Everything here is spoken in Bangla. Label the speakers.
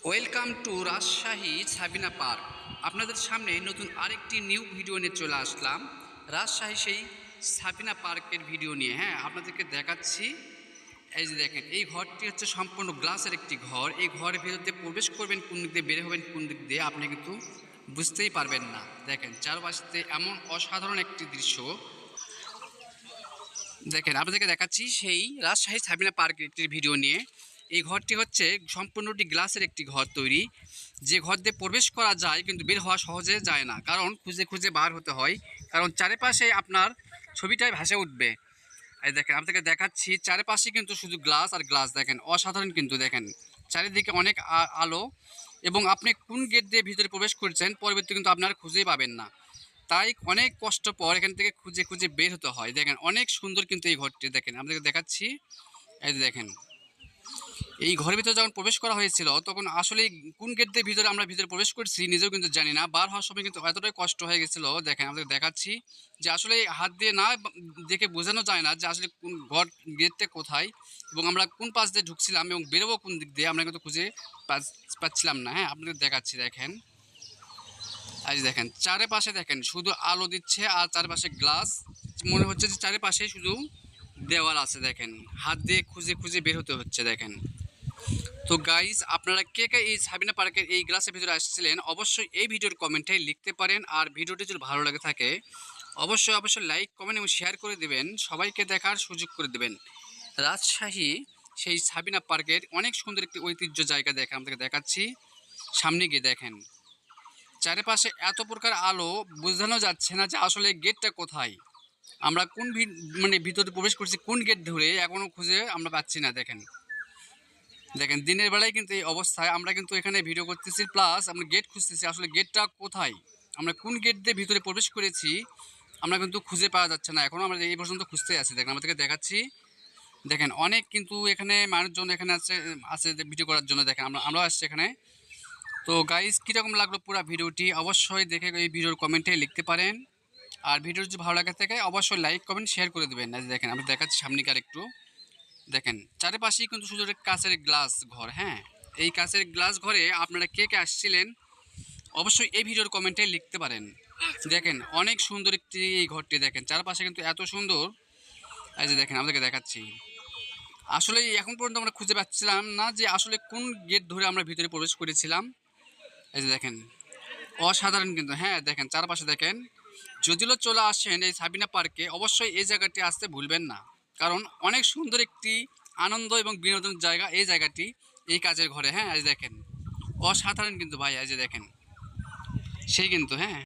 Speaker 1: Welcome to Rajshahi Sabina park. আপনাদের সামনে নতুন আরেকটি নিউ ভিডিও নিয়ে চলে আসলাম। রাজশাহী সেই সাবিনা পার্কের ভিডিও নিয়ে আপনাদেরকে দেখাচ্ছি। এই যে দেখেন, এই ঘরটি হচ্ছে সম্পূর্ণ গ্লাসের একটি ঘর। এই ঘরের ভিতর দিয়ে প্রবেশ করবেন কোন দিক দিয়ে, বের হবেন কোন দিক দিয়ে, আপনি কিন্তু বুঝতেই পারবেন না। দেখেন চারপাশে এমন অসাধারণ একটি দৃশ্য। দেখেন আপনাদেরকে দেখাচ্ছি সেই রাজশাহী সাবিনা পার্কের একটি ভিডিও নিয়ে। এই ঘরটি হচ্ছে সম্পূর্ণটি গ্লাসের একটি ঘর তৈরি, যে ঘর দিয়ে প্রবেশ করা যায় কিন্তু বের হওয়া সহজে যায় না, কারণ খুঁজে খুঁজে বার হতে হয়, কারণ চারিপাশে আপনার ছবিটাই ভাসে উঠবে। এই দেখেন আপনাদেরকে দেখাচ্ছি, চারিপাশে কিন্তু শুধু গ্লাস আর গ্লাস। দেখেন অসাধারণ কিন্তু, দেখেন চারিদিকে অনেক আলো, এবং আপনি কোন গেট দিয়ে ভিতরে প্রবেশ করছেন পরবর্তী কিন্তু আপনার খুঁজেই পাবেন না। তাই অনেক কষ্ট পর এখান থেকে খুঁজে খুঁজে বের হতে হয়। দেখেন অনেক সুন্দর কিন্তু এই ঘরটি। দেখেন আপনাদেরকে দেখাচ্ছি, এই যে দেখেন এই ঘরের ভিতরে যখন প্রবেশ করা হয়েছিল তখন আসলে কোন গেট দিয়ে ভিতরে আমরা ভিতরে প্রবেশ করছি নিজেও কিন্তু জানি না। বার হওয়ার সময় কিন্তু এতটাই কষ্ট হয়ে গেছিলো। দেখেন আপনাদের দেখাচ্ছি যে আসলে হাত দিয়ে না দেখে বোঝানো যায় না যে আসলে কোন ঘর গেটটা কোথায়, এবং আমরা কোন পাশ দিয়ে ঢুকছিলাম এবং বেরোবো কোন দিক দিয়ে আমরা কিন্তু খুঁজে পাচ্ছিলাম না। আপনাদের দেখাচ্ছি, দেখেন আজ দেখেন চারিপাশে দেখেন শুধু আলো দিচ্ছে আর চারপাশে গ্লাস, মনে হচ্ছে যে চারিপাশে শুধু দেওয়াল আছে। দেখেন হাত দিয়ে খুঁজে খুঁজে বের হতে হচ্ছে। দেখেন তো গাইস, আপনারা কে কে এই সাবিনা পার্কের এই গ্লাসের ভিতরে আসছিলেন অবশ্যই এই ভিডিওর কমেন্টে লিখতে পারেন। আর ভিডিওটি যদি ভালো লাগে থাকে অবশ্যই অবশ্যই লাইক কমেন্ট এবং শেয়ার করে দেবেন, সবাইকে দেখার সুযোগ করে দেবেন। রাজশাহী সেই সাবিনা পার্কের অনেক সুন্দর একটি ঐতিহ্য জায়গা। দেখেন আপনাকে দেখাচ্ছি, সামনে গিয়ে দেখেন চারিপাশে এত প্রকার আলো, বোঝানো যাচ্ছে না যে আসলে গেটটা কোথায়, আমরা কোন মানে ভিতরে প্রবেশ করছি কোন গেট ধরে এখনো খুঁজে আমরা পাচ্ছি না। দেখেন দেখেন দিনের বেলায় কিন্তু এই অবস্থায় আমরা কিন্তু এখানে ভিডিও করতেছি, প্লাস আমরা গেট খুঁজতেছি, আসলে গেটটা কোথায়, আমরা কোন গেট দিয়ে ভিতরে প্রবেশ করেছি আমরা কিন্তু খুঁজে পাওয়া যাচ্ছে না, এখনও আমরা এই পর্যন্ত খুঁজতে আছি। দেখেন আমাদেরকে দেখাচ্ছি, দেখেন অনেক কিন্তু এখানে মানুষজন এখানে আছে আছে ভিডিও করার জন্য। দেখেন আমরাও আসছি এখানে। তো গাইস, কীরকম লাগলো পুরো ভিডিওটি অবশ্যই দেখে এই ভিডিওর কমেন্টে লিখতে পারেন। আর ভিডিও যদি ভালো লাগে থাকে অবশ্যই লাইক কমেন্ট শেয়ার করে দেবেন। দেখেন আমি দেখাচ্ছি সামনেকার একটু, দেখেন চারিপাশেই কিন্তু শুধু কাঁচের গ্লাস ঘর। এই কাঁচের গ্লাস ঘরে আপনারা কে কে আসছিলেন অবশ্যই এই ভিডিওর কমেন্টে লিখতে পারেন। দেখেন অনেক সুন্দর একটি এই ঘরটি, দেখেন চারপাশে কিন্তু এত সুন্দর। এই যে দেখেন আপনাদেরকে দেখাচ্ছি, আসলে এখন পর্যন্ত আমরা খুঁজে পাচ্ছিলাম না যে আসলে কোন গেট ধরে আমরা ভিতরে প্রবেশ করেছিলাম। এই যে দেখেন অসাধারণ কিন্তু। দেখেন চারপাশে দেখেন, যদিও চলে আসেন এই সাবিনা পার্কে অবশ্যই এই জায়গাটি আসতে ভুলবেন না, কারণ অনেক সুন্দর একটি আনন্দ এবং বিনোদনের জায়গা এই জায়গাটি, এই কাজের ঘরে। এই দেখেন অসাধারণ কিন্তু ভাই, এই যে দেখেন সেই কিন্তু